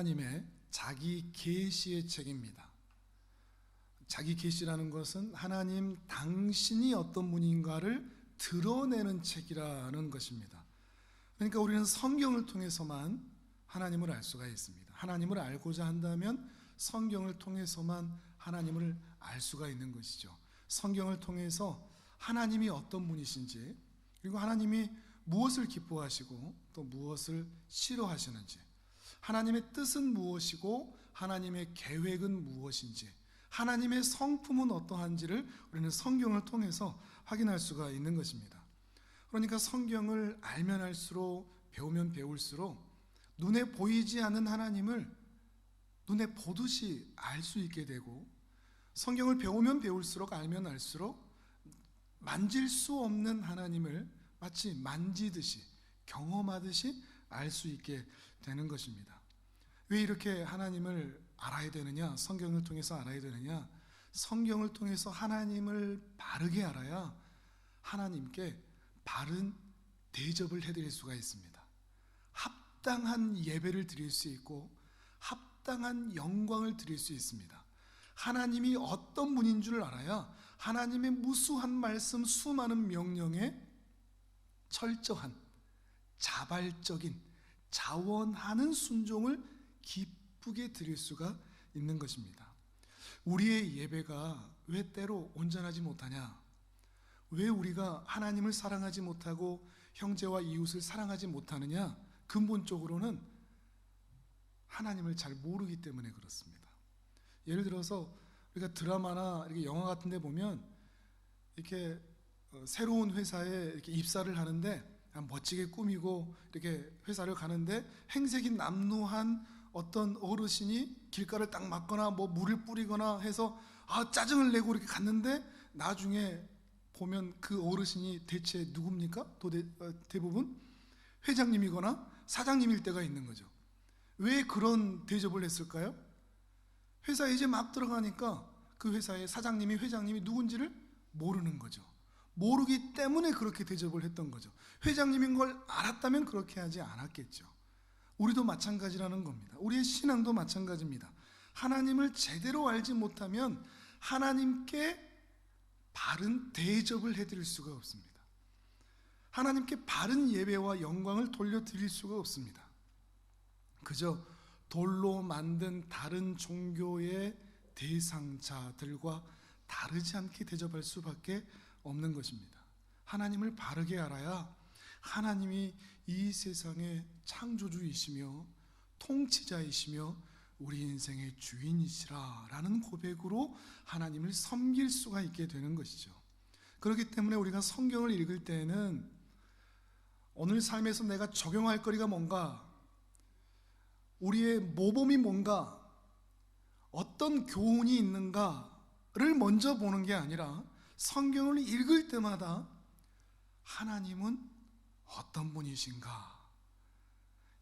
하나님의 자기 계시의 책입니다. 자기 계시라는 것은 하나님 당신이 어떤 분인가를 드러내는 책이라는 것입니다. 그러니까 우리는 성경을 통해서만 하나님을 알 수가 있습니다. 하나님을 알고자 한다면 성경을 통해서만 하나님을 알 수가 있는 것이죠. 성경을 통해서 하나님이 어떤 분이신지, 그리고 하나님이 무엇을 기뻐하시고 또 무엇을 싫어하시는지, 하나님의 뜻은 무엇이고 하나님의 계획은 무엇인지, 하나님의 성품은 어떠한지를 우리는 성경을 통해서 확인할 수가 있는 것입니다. 그러니까 성경을 알면 알수록, 배우면 배울수록 눈에 보이지 않는 하나님을 눈에 보듯이 알 수 있게 되고, 성경을 배우면 배울수록, 알면 알수록 만질 수 없는 하나님을 마치 만지듯이, 경험하듯이 알 수 있게 되는 것입니다. 왜 이렇게 하나님을 알아야 되느냐? 성경을 통해서 알아야 되느냐? 성경을 통해서 하나님을 바르게 알아야 하나님께 바른 대접을 해드릴 수가 있습니다. 합당한 예배를 드릴 수 있고 합당한 영광을 드릴 수 있습니다. 하나님이 어떤 분인 줄 알아야 하나님의 무수한 말씀, 수많은 명령에 철저한 자발적인 자원하는 순종을 기쁘게 드릴 수가 있는 것입니다. 우리의 예배가 왜 때로 온전하지 못하냐? 왜 우리가 하나님을 사랑하지 못하고 형제와 이웃을 사랑하지 못하느냐? 근본적으로는 하나님을 잘 모르기 때문에 그렇습니다. 예를 들어서 우리가 드라마나 이렇게 영화 같은 데 보면 이렇게 새로운 회사에 이렇게 입사를 하는데 멋지게 꾸미고 이렇게 회사를 가는데 행색이 남루한 어떤 어르신이 길가를 딱 막거나 뭐 물을 뿌리거나 해서 짜증을 내고 이렇게 갔는데, 나중에 보면 그 어르신이 대체 누굽니까? 대부분 회장님이거나 사장님일 때가 있는 거죠. 왜 그런 대접을 했을까요? 회사에 이제 막 들어가니까 그 회사의 사장님이, 회장님이 누군지를 모르는 거죠. 모르기 때문에 그렇게 대접을 했던 거죠. 회장님인 걸 알았다면 그렇게 하지 않았겠죠. 우리도 마찬가지라는 겁니다. 우리의 신앙도 마찬가지입니다. 하나님을 제대로 알지 못하면 하나님께 바른 대접을 해드릴 수가 없습니다. 하나님께 바른 예배와 영광을 돌려드릴 수가 없습니다. 그저 돌로 만든 다른 종교의 대상자들과 다르지 않게 대접할 수밖에 없는 것입니다. 하나님을 바르게 알아야 하나님이 이 세상의 창조주이시며 통치자이시며 우리 인생의 주인이시라 라는 고백으로 하나님을 섬길 수가 있게 되는 것이죠. 그렇기 때문에 우리가 성경을 읽을 때에는 오늘 삶에서 내가 적용할 거리가 뭔가, 우리의 모범이 뭔가, 어떤 교훈이 있는가를 먼저 보는 게 아니라 성경을 읽을 때마다 하나님은 어떤 분이신가,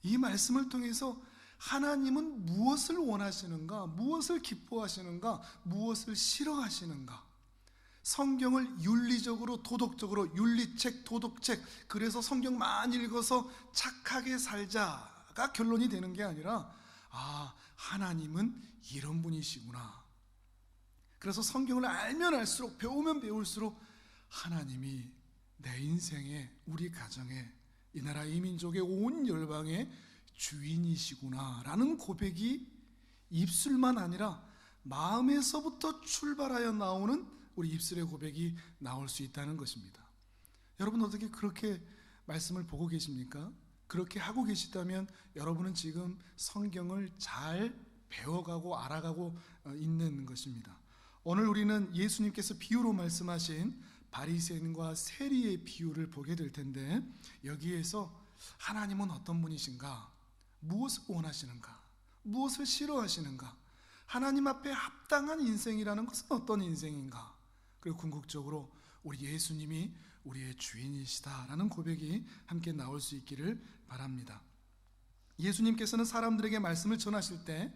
이 말씀을 통해서 하나님은 무엇을 원하시는가, 무엇을 기뻐하시는가, 무엇을 싫어하시는가, 성경을 윤리적으로, 도덕적으로, 윤리책, 도덕책, 그래서 성경 많이 읽어서 착하게 살자가 결론이 되는 게 아니라 하나님은 이런 분이시구나. 그래서 성경을 알면 알수록, 배우면 배울수록 하나님이 내 인생에, 우리 가정에, 이 나라 이 민족의 온 열방의 주인이시구나 라는 고백이 입술만 아니라 마음에서부터 출발하여 나오는 우리 입술의 고백이 나올 수 있다는 것입니다. 여러분 어떻게 그렇게 말씀을 보고 계십니까? 그렇게 하고 계시다면 여러분은 지금 성경을 잘 배워가고 알아가고 있는 것입니다. 오늘 우리는 예수님께서 비유로 말씀하신 바리새인과 세리의 비유를 보게 될 텐데, 여기에서 하나님은 어떤 분이신가, 무엇을 원하시는가, 무엇을 싫어하시는가, 하나님 앞에 합당한 인생이라는 것은 어떤 인생인가, 그리고 궁극적으로 우리 예수님이 우리의 주인이시다라는 고백이 함께 나올 수 있기를 바랍니다. 예수님께서는 사람들에게 말씀을 전하실 때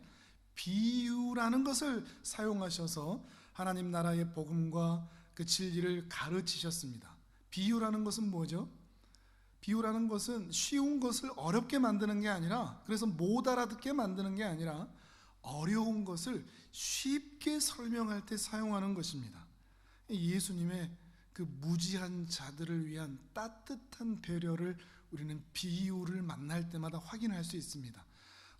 비유라는 것을 사용하셔서 하나님 나라의 복음과 그 진리를 가르치셨습니다. 비유라는 것은 뭐죠? 비유라는 것은 쉬운 것을 어렵게 만드는 게 아니라, 그래서 못 알아듣게 만드는 게 아니라 어려운 것을 쉽게 설명할 때 사용하는 것입니다. 예수님의 그 무지한 자들을 위한 따뜻한 배려를 우리는 비유를 만날 때마다 확인할 수 있습니다.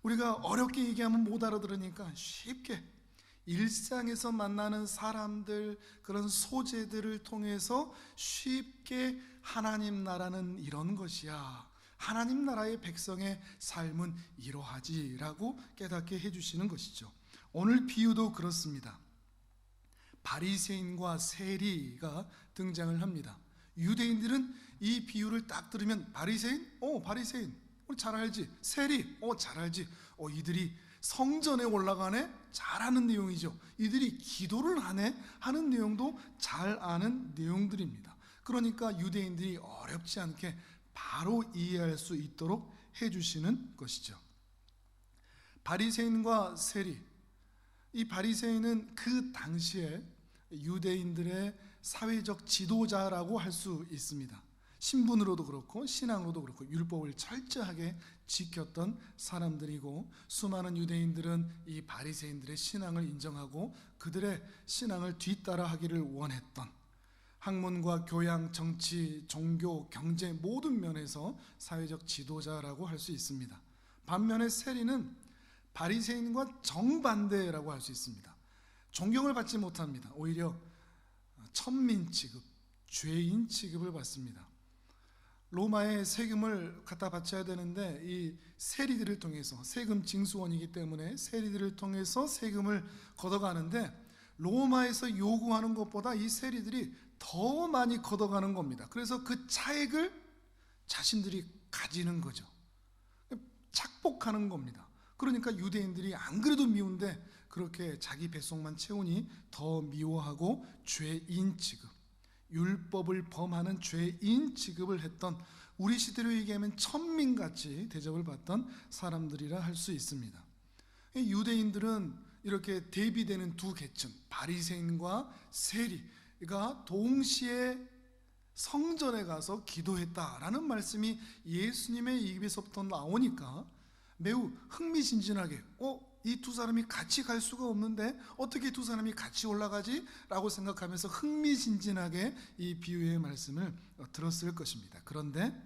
우리가 어렵게 얘기하면 못 알아들으니까 쉽게 일상에서 만나는 사람들, 그런 소재들을 통해서 쉽게 하나님 나라는 이런 것이야, 하나님 나라의 백성의 삶은 이러하지라고 깨닫게 해주시는 것이죠. 오늘 비유도 그렇습니다. 바리새인과 세리가 등장을 합니다. 유대인들은 이 비유를 딱 들으면 바리새인? 바리새인 우리 잘 알지. 세리? 잘 알지. 이들이 성전에 올라가네? 잘 아는 내용이죠. 이들이 기도를 하네? 하는 내용도 잘 아는 내용들입니다. 그러니까 유대인들이 어렵지 않게 바로 이해할 수 있도록 해주시는 것이죠. 바리새인과 세리, 이 바리새인은 그 당시에 유대인들의 사회적 지도자라고 할 수 있습니다. 신분으로도 그렇고 신앙으로도 그렇고 율법을 철저하게 지켰던 사람들이고, 수많은 유대인들은 이 바리새인들의 신앙을 인정하고 그들의 신앙을 뒤따라하기를 원했던, 학문과 교양, 정치, 종교, 경제 모든 면에서 사회적 지도자라고 할 수 있습니다. 반면에 세리는 바리새인과 정반대라고 할 수 있습니다. 존경을 받지 못합니다. 오히려 천민 취급, 죄인 취급을 받습니다. 로마에 세금을 갖다 바쳐야 되는데 이 세리들을 통해서, 세금 징수원이기 때문에 세리들을 통해서 세금을 걷어가는데, 로마에서 요구하는 것보다 이 세리들이 더 많이 걷어가는 겁니다. 그래서 그 차액을 자신들이 가지는 거죠. 착복하는 겁니다. 그러니까 유대인들이 안 그래도 미운데 그렇게 자기 뱃속만 채우니 더 미워하고 죄인 취급, 율법을 범하는 죄인 취급을 했던, 우리 시대로 얘기하면 천민같이 대접을 받던 사람들이라 할 수 있습니다. 유대인들은 이렇게 대비되는 두 계층, 바리새인과 세리가 동시에 성전에 가서 기도했다라는 말씀이 예수님의 입에서부터 나오니까 매우 흥미진진하게 이 두 사람이 같이 갈 수가 없는데 어떻게 두 사람이 같이 올라가지? 라고 생각하면서 흥미진진하게 이 비유의 말씀을 들었을 것입니다. 그런데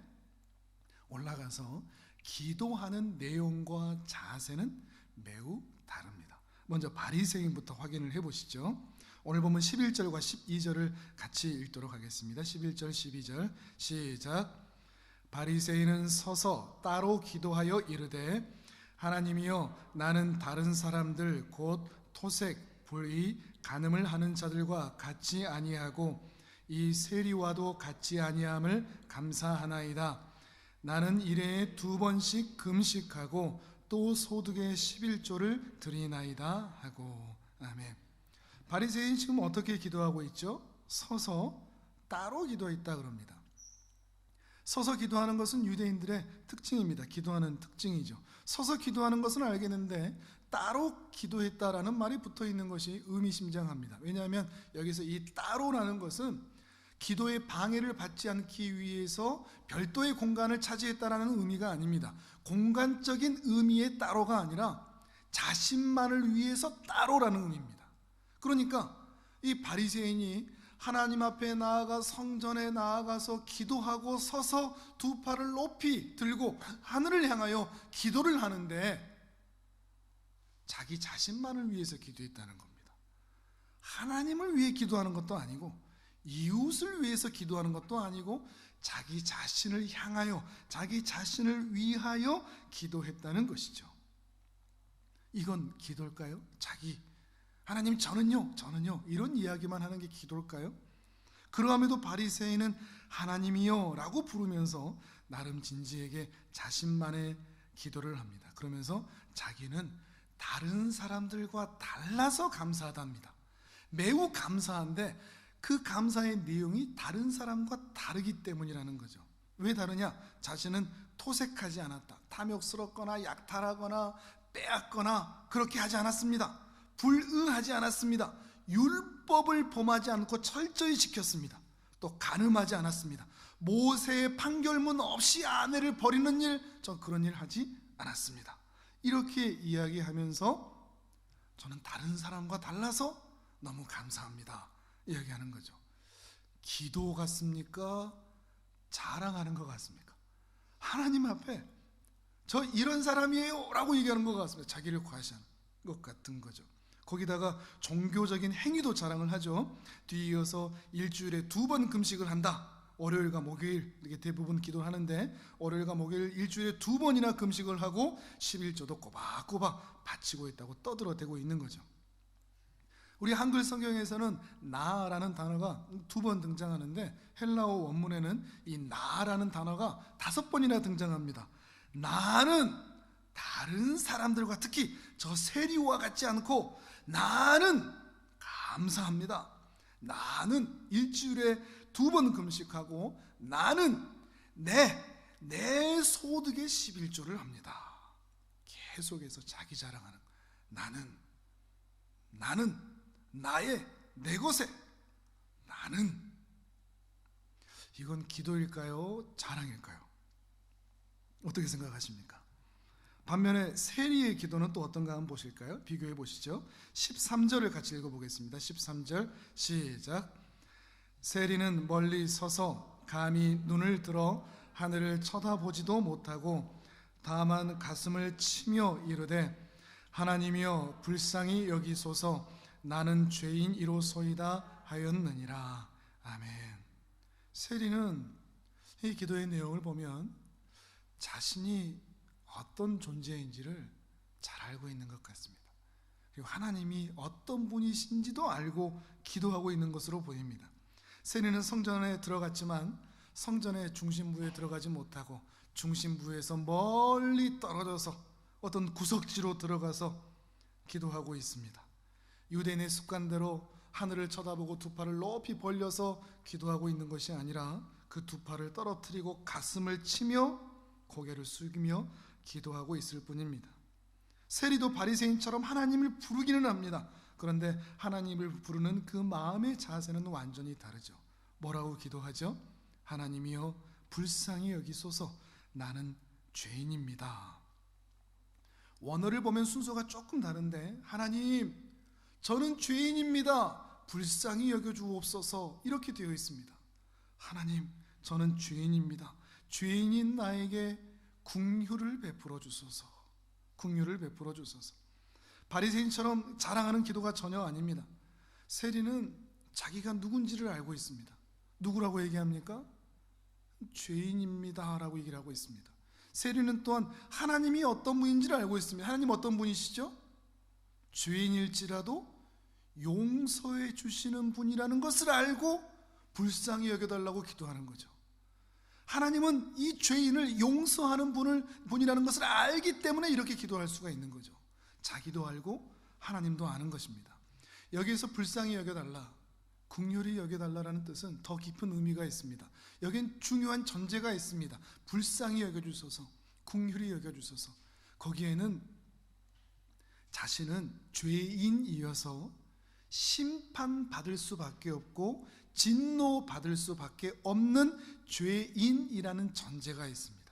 올라가서 기도하는 내용과 자세는 매우 다릅니다. 먼저 바리새인부터 확인을 해보시죠. 오늘 보면 11절과 12절을 같이 읽도록 하겠습니다. 11절 12절 시작. 바리새인은 서서 따로 기도하여 이르되, 하나님이여, 나는 다른 사람들 곧 토색, 불의, 간음을 하는 자들과 같지 아니하고 이 세리와도 같지 아니함을 감사하나이다. 나는 일해에 2번씩 금식하고 또 소득의 11조를 드리나이다 하고. 아멘. 바리새인 지금 어떻게 기도하고 있죠? 서서 따로 기도했다 그럽니다. 서서 기도하는 것은 유대인들의 특징입니다. 기도하는 특징이죠. 서서 기도하는 것은 알겠는데 따로 기도했다라는 말이 붙어 있는 것이 의미심장합니다. 왜냐하면 여기서 이 따로라는 것은 기도의 방해를 받지 않기 위해서 별도의 공간을 차지했다라는 의미가 아닙니다. 공간적인 의미의 따로가 아니라 자신만을 위해서 따로라는 의미입니다. 그러니까 이 바리새인이 하나님 앞에 나아가 성전에 나아가서 기도하고 서서 두 팔을 높이 들고 하늘을 향하여 기도를 하는데 자기 자신만을 위해서 기도했다는 겁니다. 하나님을 위해 기도하는 것도 아니고 이웃을 위해서 기도하는 것도 아니고 자기 자신을 향하여, 자기 자신을 위하여 기도했다는 것이죠. 이건 기도일까요? 하나님 저는요 이런 이야기만 하는 게 기도일까요? 그러함에도 바리새인은 하나님이요 라고 부르면서 나름 진지하게 자신만의 기도를 합니다. 그러면서 자기는 다른 사람들과 달라서 감사하답니다. 매우 감사한데 그 감사의 내용이 다른 사람과 다르기 때문이라는 거죠. 왜 다르냐? 자신은 토색하지 않았다, 탐욕스럽거나 약탈하거나 빼앗거나 그렇게 하지 않았습니다. 불응하지 않았습니다. 율법을 범하지 않고 철저히 지켰습니다. 또 간음하지 않았습니다. 모세의 판결문 없이 아내를 버리는 일, 저 그런 일 하지 않았습니다. 이렇게 이야기하면서 저는 다른 사람과 달라서 너무 감사합니다 이야기하는 거죠. 기도 같습니까? 자랑하는 것 같습니까? 하나님 앞에 저 이런 사람이에요 라고 얘기하는 것 같습니다. 자기를 과시하는 것 같은 거죠. 거기다가 종교적인 행위도 자랑을 하죠. 뒤이어서 일주일에 2번 금식을 한다. 월요일과 목요일 이렇게 대부분 기도를 하는데 월요일과 목요일 일주일에 2번이나 금식을 하고 11조도 꼬박꼬박 바치고 있다고 떠들어대고 있는 거죠. 우리 한글 성경에서는 나라는 단어가 2번 등장하는데 헬라어 원문에는 이 나라는 단어가 5번이나 등장합니다. 나는 다른 사람들과 특히 저 세리와 같지 않고 나는 감사합니다. 나는 일주일에 2번 금식하고 나는 내 소득의 11조를 합니다. 계속해서 자기 자랑하는 나는 나의 내 것에 나는. 이건 기도일까요? 자랑일까요? 어떻게 생각하십니까? 반면에 세리의 기도는 또 어떤가 한번 보실까요? 비교해 보시죠. 13절을 같이 읽어보겠습니다. 13절 시작. 세리는 멀리 서서 감히 눈을 들어 하늘을 쳐다보지도 못하고 다만 가슴을 치며 이르되 하나님이여 불쌍히 여기소서 나는 죄인이로소이다 하였느니라. 아멘. 세리는 이 기도의 내용을 보면 자신이 어떤 존재인지를 잘 알고 있는 것 같습니다. 그리고 하나님이 어떤 분이신지도 알고 기도하고 있는 것으로 보입니다. 세리는 성전에 들어갔지만 성전의 중심부에 들어가지 못하고 중심부에서 멀리 떨어져서 어떤 구석지로 들어가서 기도하고 있습니다. 유대인의 습관대로 하늘을 쳐다보고 2팔을 높이 벌려서 기도하고 있는 것이 아니라 그 2팔을 떨어뜨리고 가슴을 치며 고개를 숙이며 기도하고 있을 뿐입니다. 세리도 바리새인처럼 하나님을 부르기는 합니다. 그런데 하나님을 부르는 그 마음의 자세는 완전히 다르죠. 뭐라고 기도하죠? 하나님이여 불쌍히 여기소서 나는 죄인입니다. 원어를 보면 순서가 조금 다른데 하나님 저는 죄인입니다. 불쌍히 여겨주옵소서 이렇게 되어 있습니다. 하나님 저는 죄인입니다. 죄인인 나에게 긍휼을 베풀어 주소서. 긍휼을 베풀어 주소서. 바리새인처럼 자랑하는 기도가 전혀 아닙니다. 세리는 자기가 누군지를 알고 있습니다. 누구라고 얘기합니까? 죄인입니다 라고 얘기를 하고 있습니다. 세리는 또한 하나님이 어떤 분인지를 알고 있습니다. 하나님 어떤 분이시죠? 죄인일지라도 용서해 주시는 분이라는 것을 알고 불쌍히 여겨달라고 기도하는 거죠. 하나님은 이 죄인을 용서하는 분이라는 것을 알기 때문에 이렇게 기도할 수가 있는 거죠. 자기도 알고 하나님도 아는 것입니다. 여기에서 불쌍히 여겨달라, 긍휼히 여겨달라라는 뜻은 더 깊은 의미가 있습니다. 여긴 중요한 전제가 있습니다. 불쌍히 여겨주소서, 긍휼히 여겨주소서. 거기에는 자신은 죄인이어서 심판받을 수밖에 없고 진노받을 수밖에 없는 죄인이라는 전제가 있습니다.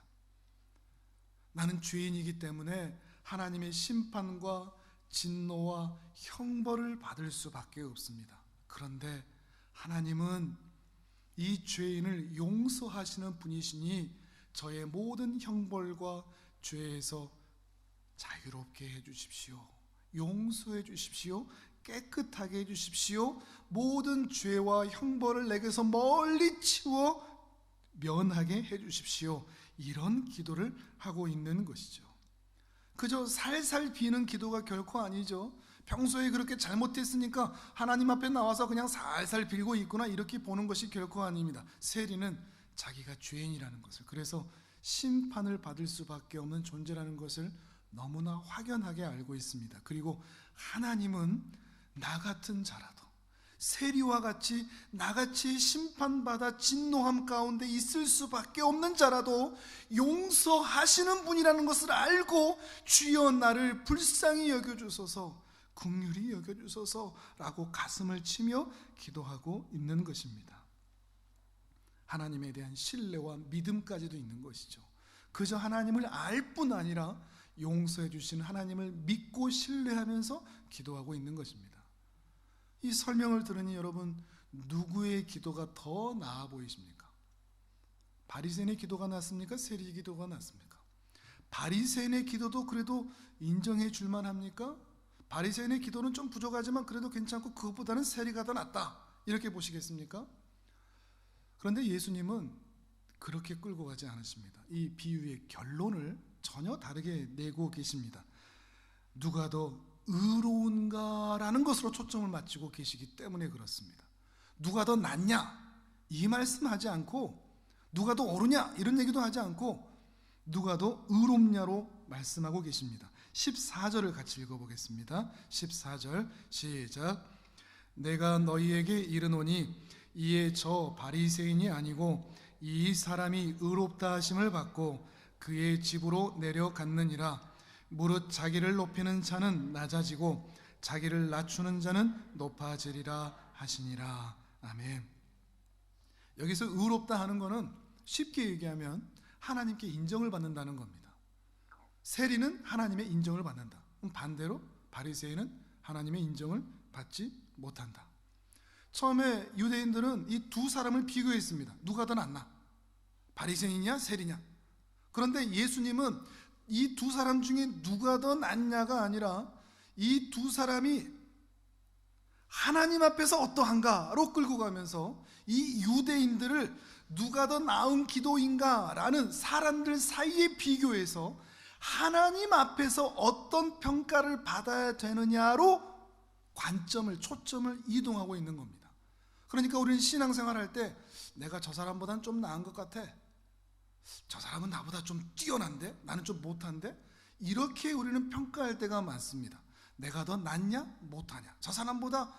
나는 죄인이기 때문에 하나님의 심판과 진노와 형벌을 받을 수밖에 없습니다. 그런데 하나님은 이 죄인을 용서하시는 분이시니 저의 모든 형벌과 죄에서 자유롭게 해주십시오. 용서해 주십시오. 깨끗하게 해주십시오. 모든 죄와 형벌을 내게서 멀리 치워 면하게 해주십시오. 이런 기도를 하고 있는 것이죠. 그저 살살 비는 기도가 결코 아니죠. 평소에 그렇게 잘못했으니까 하나님 앞에 나와서 그냥 살살 빌고 있구나 이렇게 보는 것이 결코 아닙니다. 세리는 자기가 죄인이라는 것을, 그래서 심판을 받을 수밖에 없는 존재라는 것을 너무나 확연하게 알고 있습니다. 그리고 하나님은 나 같은 자라도, 세리와 같이 나같이 심판받아 진노함 가운데 있을 수밖에 없는 자라도 용서하시는 분이라는 것을 알고 주여 나를 불쌍히 여겨주소서, 긍휼히 여겨주소서라고 가슴을 치며 기도하고 있는 것입니다. 하나님에 대한 신뢰와 믿음까지도 있는 것이죠. 그저 하나님을 알 뿐 아니라 용서해 주시는 하나님을 믿고 신뢰하면서 기도하고 있는 것입니다. 이 설명을 들으니 여러분, 누구의 기도가 더 나아 보이십니까? 바리새인의 기도가 낫습니까? 세리의 기도가 낫습니까? 바리새인의 기도도 그래도 인정해 줄만 합니까? 바리새인의 기도는 좀 부족하지만 그래도 괜찮고 그것보다는 세리가 더 낫다, 이렇게 보시겠습니까? 그런데 예수님은 그렇게 끌고 가지 않으십니다. 이 비유의 결론을 전혀 다르게 내고 계십니다. 누가 더 의로운가라는 것으로 초점을 맞추고 계시기 때문에 그렇습니다. 누가 더 낫냐, 이 말씀하지 않고, 누가 더 옳으냐 이런 얘기도 하지 않고, 누가 더 의롭냐로 말씀하고 계십니다. 14절을 같이 읽어보겠습니다. 14절 시작. 내가 너희에게 이르노니 이에 저 바리새인이 아니고 이 사람이 의롭다 하심을 받고 그의 집으로 내려갔느니라. 무릇 자기를 높이는 자는 낮아지고 자기를 낮추는 자는 높아지리라 하시니라. 아멘. 여기서 의롭다 하는 것은 쉽게 얘기하면 하나님께 인정을 받는다는 겁니다. 세리는 하나님의 인정을 받는다. 그럼 반대로 바리새인은 하나님의 인정을 받지 못한다. 처음에 유대인들은 이 두 사람을 비교했습니다. 누가 더 낫나? 바리새인이냐 세리냐? 그런데 예수님은 이 두 사람 중에 누가 더 낫냐가 아니라 이 두 사람이 하나님 앞에서 어떠한가로 끌고 가면서 이 유대인들을 누가 더 나은 기도인가라는 사람들 사이의 비교에서 하나님 앞에서 어떤 평가를 받아야 되느냐로 관점을, 초점을 이동하고 있는 겁니다. 그러니까 우리는 신앙생활 할 때 내가 저 사람보다는 좀 나은 것 같아, 저 사람은 나보다 좀 뛰어난데 나는 좀 못한데, 이렇게 우리는 평가할 때가 많습니다. 내가 더 낫냐 못하냐, 저 사람보다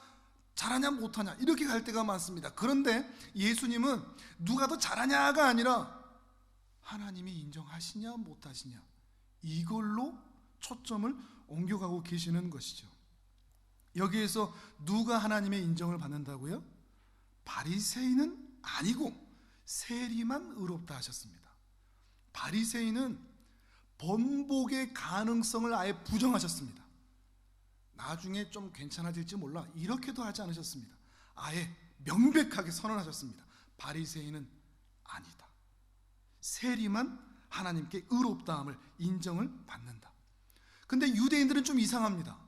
잘하냐 못하냐, 이렇게 갈 때가 많습니다. 그런데 예수님은 누가 더 잘하냐가 아니라 하나님이 인정하시냐 못하시냐, 이걸로 초점을 옮겨가고 계시는 것이죠. 여기에서 누가 하나님의 인정을 받는다고요? 바리새인은 아니고 세리만 의롭다 하셨습니다. 바리새인은 번복의 가능성을 아예 부정하셨습니다. 나중에 좀 괜찮아질지 몰라, 이렇게도 하지 않으셨습니다. 아예 명백하게 선언하셨습니다. 바리새인은 아니다. 세리만 하나님께 의롭다함을 인정을 받는다. 근데 유대인들은 좀 이상합니다.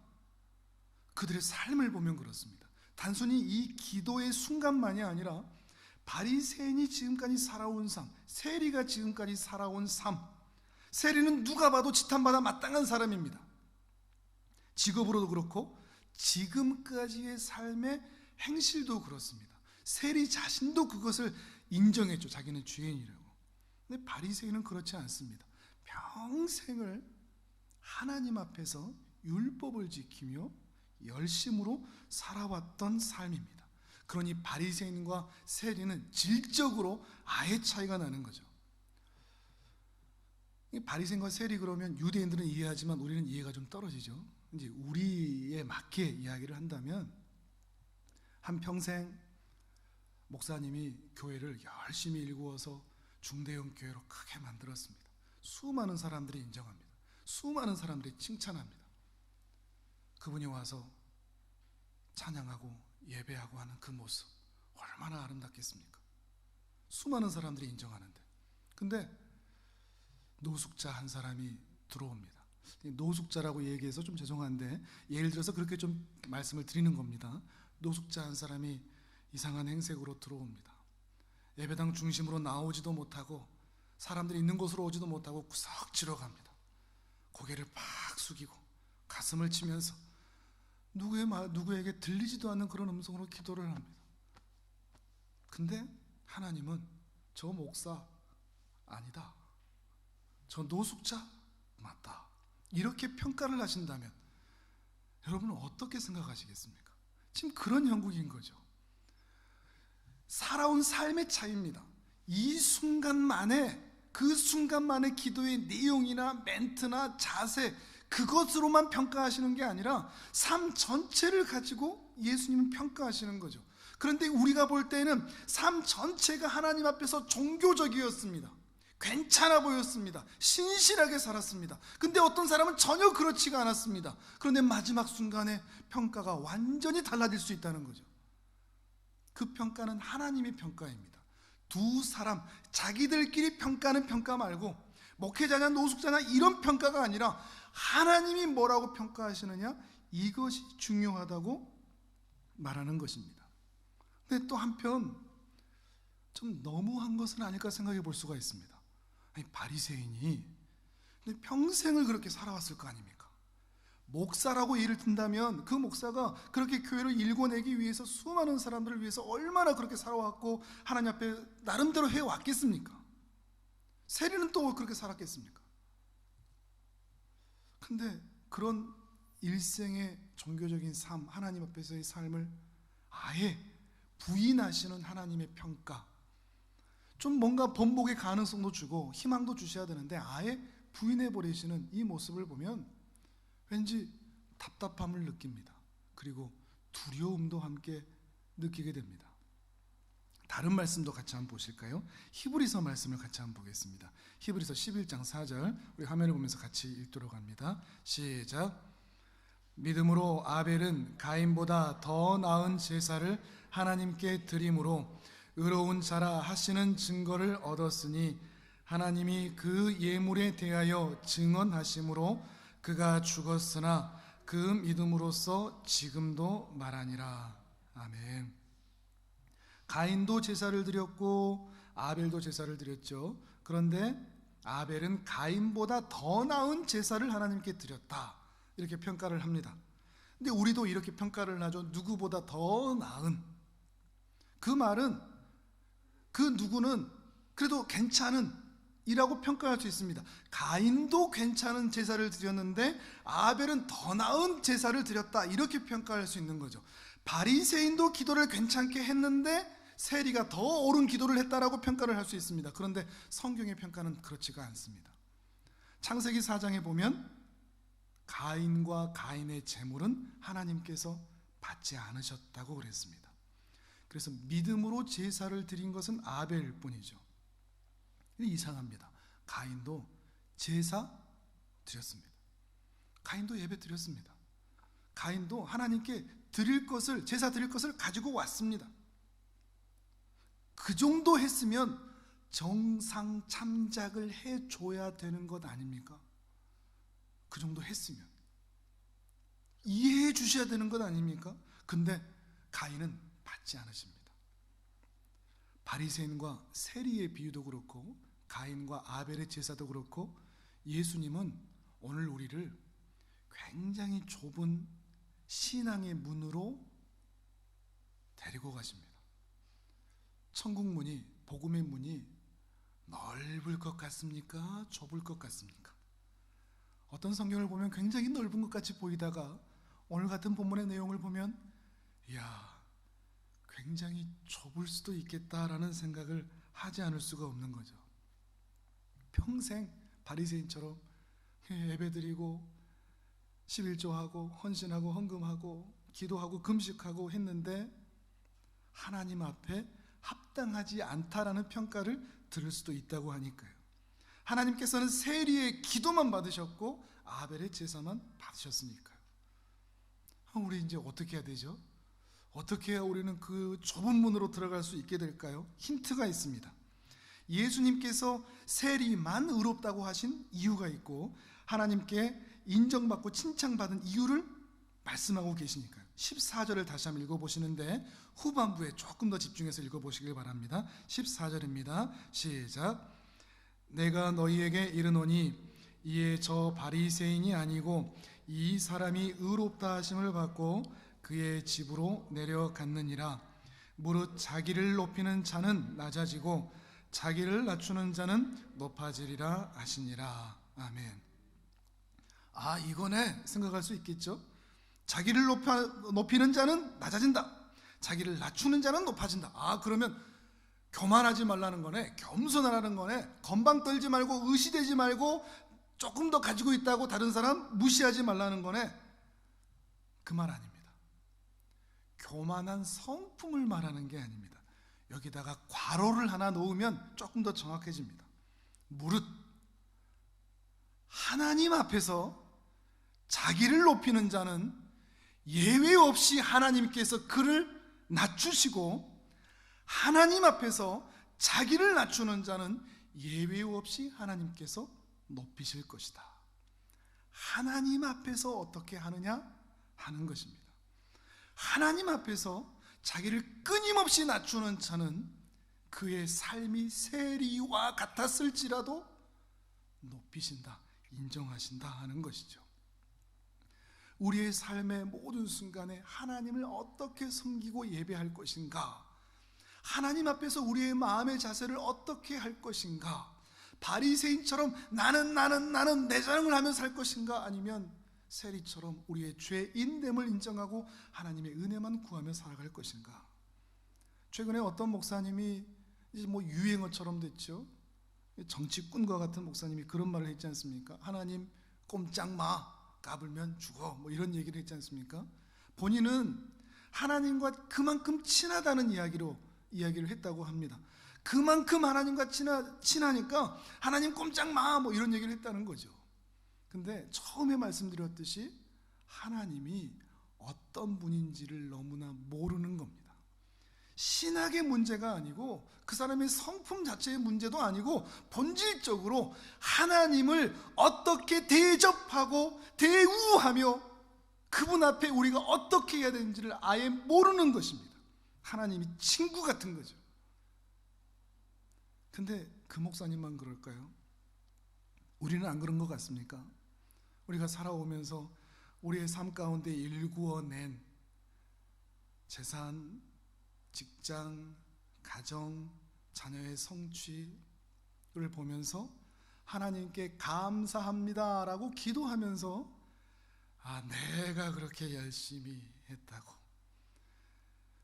그들의 삶을 보면 그렇습니다. 단순히 이 기도의 순간만이 아니라 바리새인이 지금까지 살아온 삶, 세리가 지금까지 살아온 삶, 세리는 누가 봐도 지탄받아 마땅한 사람입니다. 직업으로도 그렇고 지금까지의 삶의 행실도 그렇습니다. 세리 자신도 그것을 인정했죠. 자기는 죄인이라고. 근데 바리새인은 그렇지 않습니다. 평생을 하나님 앞에서 율법을 지키며 열심으로 살아왔던 삶입니다. 그러니 바리새인과 세리는 질적으로 아예 차이가 나는 거죠. 바리새인과 세리 그러면 유대인들은 이해하지만 우리는 이해가 좀 떨어지죠. 이제 우리에 맞게 이야기를 한다면, 한평생 목사님이 교회를 열심히 일구어서 중대형 교회로 크게 만들었습니다. 수많은 사람들이 인정합니다. 수많은 사람들이 칭찬합니다. 그분이 와서 찬양하고 예배하고 하는 그 모습 얼마나 아름답겠습니까? 수많은 사람들이 인정하는데, 근데 노숙자 한 사람이 들어옵니다. 노숙자라고 얘기해서 좀 죄송한데 예를 들어서 그렇게 좀 말씀을 드리는 겁니다. 노숙자 한 사람이 이상한 행색으로 들어옵니다. 예배당 중심으로 나오지도 못하고 사람들이 있는 곳으로 오지도 못하고 구석지러 갑니다. 고개를 팍 숙이고 가슴을 치면서 누구에게 들리지도 않는 그런 음성으로 기도를 합니다. 근데 하나님은 저 목사 아니다, 저 노숙자 맞다, 이렇게 평가를 하신다면 여러분은 어떻게 생각하시겠습니까? 지금 그런 형국인 거죠. 살아온 삶의 차이입니다. 이 순간만에, 그 순간만의 기도의 내용이나 멘트나 자세, 그것으로만 평가하시는 게 아니라 삶 전체를 가지고 예수님은 평가하시는 거죠. 그런데 우리가 볼 때는 삶 전체가 하나님 앞에서 종교적이었습니다. 괜찮아 보였습니다. 신실하게 살았습니다. 근데 어떤 사람은 전혀 그렇지가 않았습니다. 그런데 마지막 순간에 평가가 완전히 달라질 수 있다는 거죠. 그 평가는 하나님의 평가입니다. 두 사람 자기들끼리 평가하는 평가 말고 목회자냐 노숙자냐 이런 평가가 아니라 하나님이 뭐라고 평가하시느냐, 이것이 중요하다고 말하는 것입니다. 근데 또 한편 좀 너무한 것은 아닐까 생각해 볼 수가 있습니다. 아니, 바리새인이 평생을 그렇게 살아왔을 거 아닙니까? 목사라고 예를 든다면 그 목사가 그렇게 교회를 일궈내기 위해서 수많은 사람들을 위해서 얼마나 그렇게 살아왔고 하나님 앞에 나름대로 해왔겠습니까? 세리는 또 그렇게 살았겠습니까? 근데 그런 일생의 종교적인 삶, 하나님 앞에서의 삶을 아예 부인하시는 하나님의 평가, 좀 뭔가 번복의 가능성도 주고 희망도 주셔야 되는데 아예 부인해버리시는 이 모습을 보면 왠지 답답함을 느낍니다. 그리고 두려움도 함께 느끼게 됩니다. 다른 말씀도 같이 한번 보실까요? 히브리서 말씀을 같이 한번 보겠습니다. 히브리서 11장 4절, 우리 화면을 보면서 같이 읽도록 합니다. 시작. 믿음으로 아벨은 가인보다 더 나은 제사를 하나님께 드림으로 의로운 자라 하시는 증거를 얻었으니 하나님이 그 예물에 대하여 증언하심으로 그가 죽었으나 그 믿음으로써 지금도 말하니라. 아멘. 가인도 제사를 드렸고 아벨도 제사를 드렸죠. 그런데 아벨은 가인보다 더 나은 제사를 하나님께 드렸다, 이렇게 평가를 합니다. 근데 우리도 이렇게 평가를 하죠. 누구보다 더 나은. 그 말은 그 누구는 그래도 괜찮은 이라고 평가할 수 있습니다. 가인도 괜찮은 제사를 드렸는데 아벨은 더 나은 제사를 드렸다, 이렇게 평가할 수 있는 거죠. 바리새인도 기도를 괜찮게 했는데 세리가 더 옳은 기도를 했다라고 평가를 할 수 있습니다. 그런데 성경의 평가는 그렇지가 않습니다. 창세기 4장에 보면 가인과 가인의 제물은 하나님께서 받지 않으셨다고 그랬습니다. 그래서 믿음으로 제사를 드린 것은 아벨일 뿐이죠. 이상합니다. 가인도 제사 드렸습니다. 가인도 예배 드렸습니다. 가인도 하나님께 드릴 것을, 제사 드릴 것을 가지고 왔습니다. 그 정도 했으면 정상 참작을 해줘야 되는 것 아닙니까? 그 정도 했으면 이해해 주셔야 되는 것 아닙니까? 근데 가인은 받지 않으십니다. 바리새인과 세리의 비유도 그렇고 가인과 아벨의 제사도 그렇고 예수님은 오늘 우리를 굉장히 좁은 신앙의 문으로 데리고 가십니다. 천국 문이, 복음의 문이 넓을 것 같습니까? 좁을 것 같습니까? 어떤 성경을 보면 굉장히 넓은 것 같이 보이다가 오늘 같은 본문의 내용을 보면 이야, 굉장히 좁을 수도 있겠다라는 생각을 하지 않을 수가 없는 거죠. 평생 바리새인처럼 예배드리고 11조하고 헌신하고 헌금하고 기도하고 금식하고 했는데 하나님 앞에 합당하지 않다라는 평가를 들을 수도 있다고 하니까요. 하나님께서는 세리의 기도만 받으셨고 아벨의 제사만 받으셨으니까요. 우리 이제 어떻게 해야 되죠? 어떻게 해야 우리는 그 좁은 문으로 들어갈 수 있게 될까요? 힌트가 있습니다. 예수님께서 세리만 의롭다고 하신 이유가 있고 하나님께 인정받고 칭찬받은 이유를 말씀하고 계시니까요. 14절을 다시 한번 읽어보시는데 후반부에 조금 더 집중해서 읽어보시길 바랍니다. 14절입니다. 시작. 내가 너희에게 이르노니 이에 저 바리새인이 아니고 이 사람이 의롭다 하심을 받고 그의 집으로 내려갔느니라. 무릇 자기를 높이는 자는 낮아지고 자기를 낮추는 자는 높아지리라 하시니라. 아멘. 아, 이거네 생각할 수 있겠죠. 자기를 높이는 자는 낮아진다, 자기를 낮추는 자는 높아진다. 아, 그러면 교만하지 말라는 거네, 겸손하라는 거네, 건방 떨지 말고 의시되지 말고 조금 더 가지고 있다고 다른 사람 무시하지 말라는 거네. 그 말 아닙니다. 교만한 성품을 말하는 게 아닙니다. 여기다가 괄호를 하나 놓으면 조금 더 정확해집니다. 무릇 하나님 앞에서 자기를 높이는 자는 예외 없이 하나님께서 그를 낮추시고, 하나님 앞에서 자기를 낮추는 자는 예외 없이 하나님께서 높이실 것이다. 하나님 앞에서 어떻게 하느냐 하는 것입니다. 하나님 앞에서 자기를 끊임없이 낮추는 자는 그의 삶이 세리와 같았을지라도 높이신다, 인정하신다 하는 것이죠. 우리의 삶의 모든 순간에 하나님을 어떻게 섬기고 예배할 것인가, 하나님 앞에서 우리의 마음의 자세를 어떻게 할 것인가, 바리새인처럼 나는 내 자랑을 하며 살 것인가, 아니면 세리처럼 우리의 죄인됨을 인정하고 하나님의 은혜만 구하며 살아갈 것인가. 최근에 어떤 목사님이 이제 유행어처럼 됐죠. 정치꾼과 같은 목사님이 그런 말을 했지 않습니까? 하나님 꼼짝 마, 까불면 죽어, 이런 얘기를 했지 않습니까? 본인은 하나님과 그만큼 친하다는 이야기를 했다고 합니다. 그만큼 하나님과 친하니까 하나님 꼼짝 마, 이런 얘기를 했다는 거죠. 근데 처음에 말씀드렸듯이 하나님이 어떤 분인지를 너무나 모르는 겁니다. 신학의 문제가 아니고 그 사람의 성품 자체의 문제도 아니고 본질적으로 하나님을 어떻게 대접하고 대우하며 그분 앞에 우리가 어떻게 해야 되는지를 아예 모르는 것입니다. 하나님이 친구 같은 거죠. 근데 그 목사님만 그럴까요? 우리는 안 그런 것 같습니까? 우리가 살아오면서 우리의 삶 가운데 일구어낸 재산, 직장, 가정, 자녀의 성취를 보면서 하나님께 감사합니다라고 기도하면서 내가 그렇게 열심히 했다고,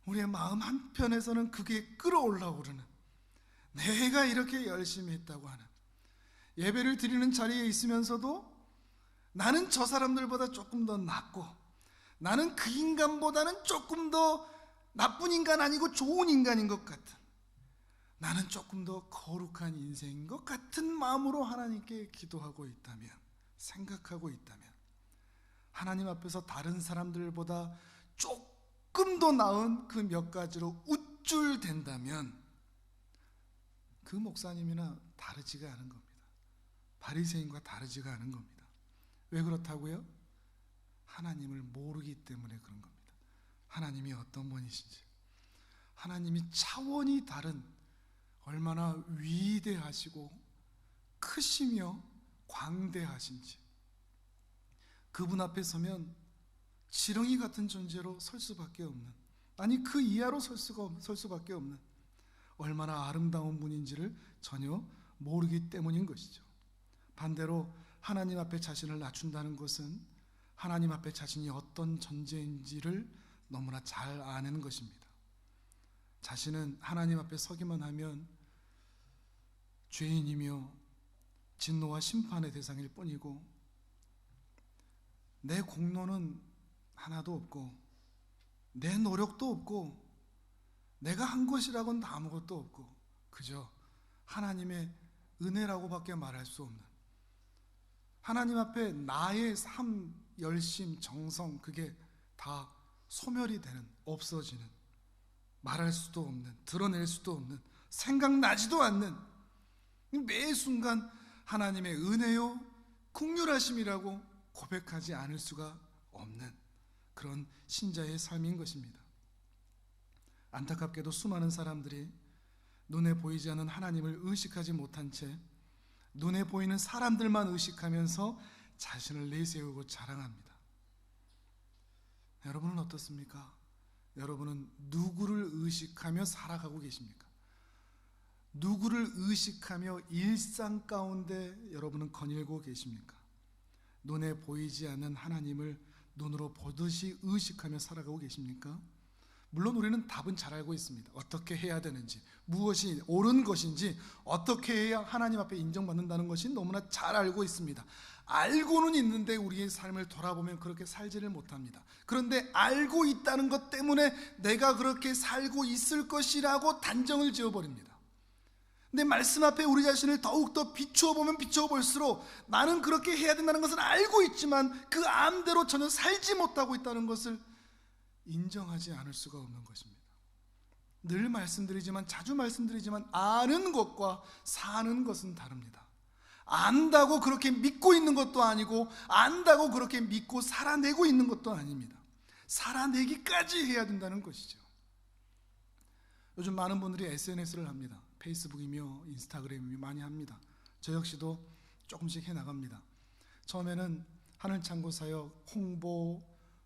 우리의 마음 한편에서는 그게 끌어올라오르는, 내가 이렇게 열심히 했다고 하는, 예배를 드리는 자리에 있으면서도 나는 저 사람들보다 조금 더 낫고, 나는 그 인간보다는 조금 더 나쁜 인간 아니고 좋은 인간인 것 같은, 나는 조금 더 거룩한 인생인 것 같은 마음으로 하나님께 기도하고 있다면, 생각하고 있다면, 하나님 앞에서 다른 사람들보다 조금 더 나은 그 몇 가지로 우쭐댄다면 그 목사님이나 다르지가 않은 겁니다. 바리새인과 다르지가 않은 겁니다. 왜 그렇다고요? 하나님을 모르기 때문에 그런 겁니다. 하나님이 어떤 분이신지, 하나님이 차원이 다른, 얼마나 위대하시고 크시며 광대하신지, 그분 앞에 서면 지렁이 같은 존재로 설 수밖에 없는, 아니 그 이하로 설 수밖에 없는, 얼마나 아름다운 분인지를 전혀 모르기 때문인 것이죠. 반대로 하나님 앞에 자신을 낮춘다는 것은 하나님 앞에 자신이 어떤 존재인지를 너무나 잘 아는 것입니다. 자신은 하나님 앞에 서기만 하면 죄인이며 진노와 심판의 대상일 뿐이고, 내 공로는 하나도 없고 내 노력도 없고 내가 한 것이라고는 아무것도 없고 그저 하나님의 은혜라고밖에 말할 수 없는, 하나님 앞에 나의 삶, 열심, 정성, 그게 다 소멸이 되는, 없어지는, 말할 수도 없는, 드러낼 수도 없는, 생각나지도 않는, 매 순간 하나님의 은혜요 긍휼하심이라고 고백하지 않을 수가 없는 그런 신자의 삶인 것입니다. 안타깝게도 수많은 사람들이 눈에 보이지 않는 하나님을 의식하지 못한 채 눈에 보이는 사람들만 의식하면서 자신을 내세우고 자랑합니다. 여러분은 어떻습니까? 여러분은 누구를 의식하며 살아가고 계십니까? 누구를 의식하며 일상 가운데 여러분은 거닐고 계십니까? 눈에 보이지 않는 하나님을 눈으로 보듯이 의식하며 살아가고 계십니까? 물론 우리는 답은 잘 알고 있습니다. 어떻게 해야 되는지, 무엇이 옳은 것인지, 어떻게 해야 하나님 앞에 인정받는다는 것이 너무나 잘 알고 있습니다. 알고는 있는데 우리의 삶을 돌아보면 그렇게 살지를 못합니다. 그런데 알고 있다는 것 때문에 내가 그렇게 살고 있을 것이라고 단정을 지어버립니다. 근데 말씀 앞에 우리 자신을 더욱더 비추어 보면 비추어 볼수록 나는 그렇게 해야 된다는 것을 알고 있지만 그 암대로 전혀 살지 못하고 있다는 것을 인정하지 않을 수가 없는 것입니다. 늘 말씀드리지만, 자주 말씀드리지만, 아는 것과 사는 것은 다릅니다. 안다고 그렇게 믿고 있는 것도 아니고, 안다고 그렇게 믿고 살아내고 있는 것도 아닙니다. 살아내기까지 해야 된다는 것이죠. 요즘 많은 분들이 SNS를 합니다. 페이스북이며 인스타그램이며 많이 합니다. 저 역시도 조금씩 해나갑니다. 처음에는 하늘창고 사역, 홍보,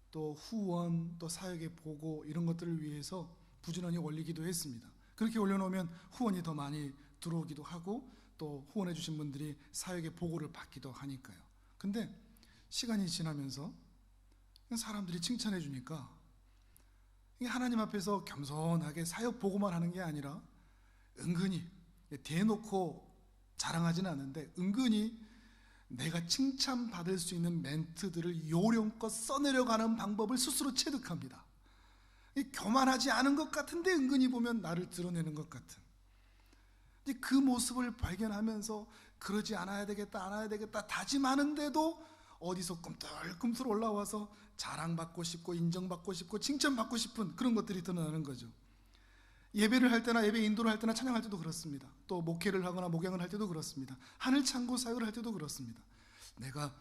또 후원, 또 사역의 보고, 이런 것들을 위해서 부지런히 올리기도 했습니다. 그렇게 올려놓으면 후원이 더 많이 들어오기도 하고, 또 후원해 주신 분들이 사역의 보고를 받기도 하니까요. 근데 시간이 지나면서 사람들이 칭찬해 주니까 하나님 앞에서 겸손하게 사역 보고만 하는 게 아니라 은근히 대놓고 자랑하지는 않는데 은근히 내가 칭찬받을 수 있는 멘트들을 요령껏 써내려가는 방법을 스스로 체득합니다. 교만하지 않은 것 같은데 은근히 보면 나를 드러내는 것 같은, 그 모습을 발견하면서 그러지 않아야 되겠다 다짐하는데도 어디서 꿈틀꿈틀 올라와서 자랑받고 싶고 인정받고 싶고 칭찬받고 싶은 그런 것들이 드러나는 거죠. 예배를 할 때나 예배 인도를 할 때나 찬양할 때도 그렇습니다. 또 목회를 하거나 목양을 할 때도 그렇습니다. 하늘창고 사역을 할 때도 그렇습니다. 내가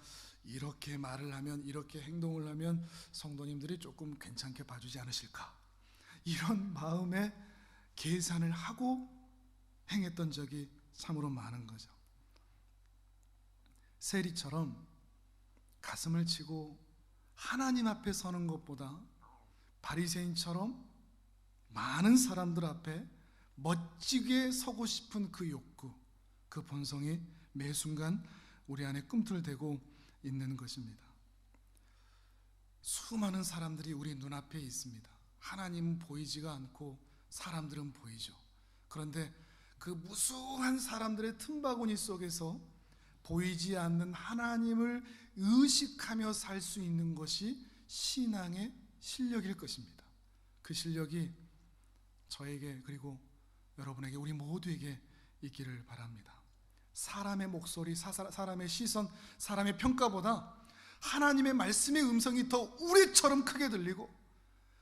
이렇게 말을 하면, 이렇게 행동을 하면 성도님들이 조금 괜찮게 봐주지 않으실까, 이런 마음에 계산을 하고 행했던 적이 참으로 많은 거죠. 세리처럼 가슴을 치고 하나님 앞에 서는 것보다 바리새인처럼 많은 사람들 앞에 멋지게 서고 싶은 그 욕구, 그 본성이 매 순간 우리 안에 꿈틀대고 있는 것입니다. 수많은 사람들이 우리 눈앞에 있습니다. 하나님은 보이지가 않고 사람들은 보이죠. 그런데 그 무수한 사람들의 틈바구니 속에서 보이지 않는 하나님을 의식하며 살 수 있는 것이 신앙의 실력일 것입니다. 그 실력이 저에게, 그리고 여러분에게, 우리 모두에게 있기를 바랍니다. 사람의 목소리, 사람의 시선, 사람의 평가보다 하나님의 말씀의 음성이 더 우레처럼 크게 들리고,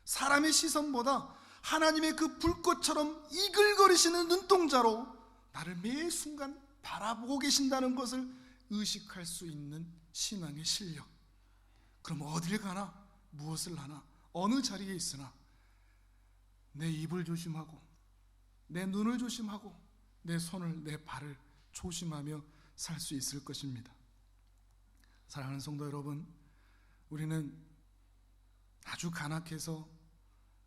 사람의 시선보다 하나님의 그 불꽃처럼 이글거리시는 눈동자로 나를 매 순간 바라보고 계신다는 것을 의식할 수 있는 신앙의 실력. 그럼 어딜 가나, 무엇을 하나, 어느 자리에 있으나 내 입을 조심하고, 내 눈을 조심하고, 내 손을, 내 발을 조심하며 살 수 있을 것입니다. 사랑하는 성도 여러분, 우리는 아주 간악해서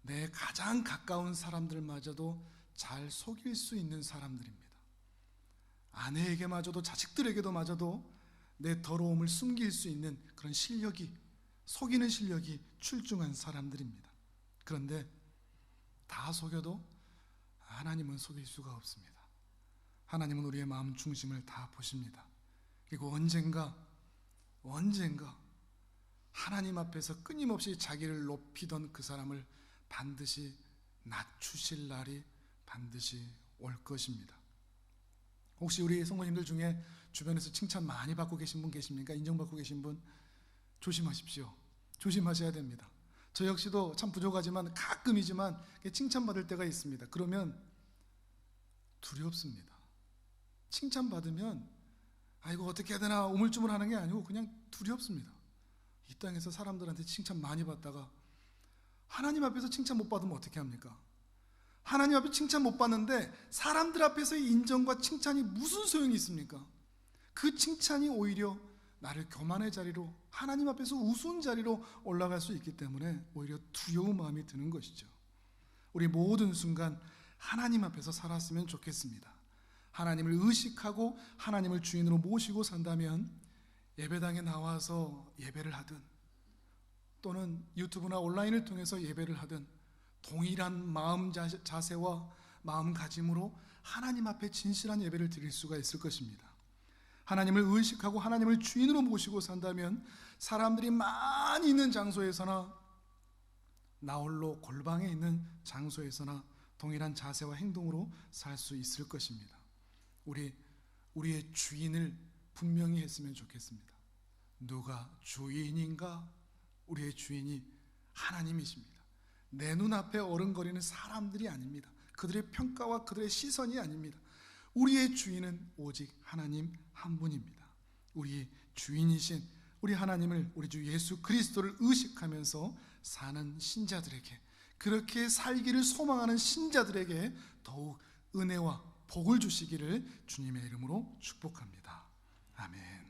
내 가장 가까운 사람들마저도 잘 속일 수 있는 사람들입니다. 아내에게마저도, 자식들에게도 마저도 내 더러움을 숨길 수 있는 그런 실력이, 속이는 실력이 출중한 사람들입니다. 그런데 다 속여도 하나님은 속일 수가 없습니다. 하나님은 우리의 마음 중심을 다 보십니다. 그리고 언젠가 하나님 앞에서 끊임없이 자기를 높이던 그 사람을 반드시 낮추실 날이 반드시 올 것입니다. 혹시 우리 성도님들 중에 주변에서 칭찬 많이 받고 계신 분 계십니까? 인정받고 계신 분? 조심하십시오. 조심하셔야 됩니다. 저 역시도 참 부족하지만 가끔이지만 칭찬받을 때가 있습니다. 그러면 두렵습니다. 칭찬받으면 아이고 어떻게 해야 되나 우물쭈물하는 게 아니고 그냥 두렵습니다. 이 땅에서 사람들한테 칭찬 많이 받다가 하나님 앞에서 칭찬 못 받으면 어떻게 합니까? 하나님 앞에 칭찬 못 받는데 사람들 앞에서의 인정과 칭찬이 무슨 소용이 있습니까? 그 칭찬이 오히려 나를 교만의 자리로, 하나님 앞에서 우스운 자리로 올라갈 수 있기 때문에 오히려 두려운 마음이 드는 것이죠. 우리 모든 순간 하나님 앞에서 살았으면 좋겠습니다. 하나님을 의식하고 하나님을 주인으로 모시고 산다면 예배당에 나와서 예배를 하든, 또는 유튜브나 온라인을 통해서 예배를 하든 동일한 마음 자세와 마음가짐으로 하나님 앞에 진실한 예배를 드릴 수가 있을 것입니다. 하나님을 의식하고 하나님을 주인으로 모시고 산다면 사람들이 많이 있는 장소에서나 나홀로 골방에 있는 장소에서나 동일한 자세와 행동으로 살 수 있을 것입니다. 우리의 주인을 분명히 했으면 좋겠습니다. 누가 주인인가? 우리의 주인이 하나님이십니다. 내 눈앞에 어른거리는 사람들이 아닙니다. 그들의 평가와 그들의 시선이 아닙니다. 우리의 주인은 오직 하나님 한 분입니다. 우리 주인이신 우리 하나님을, 우리 주 예수 그리스도를 의식하면서 사는 신자들에게, 그렇게 살기를 소망하는 신자들에게 더욱 은혜와 복을 주시기를 주님의 이름으로 축복합니다. 아멘.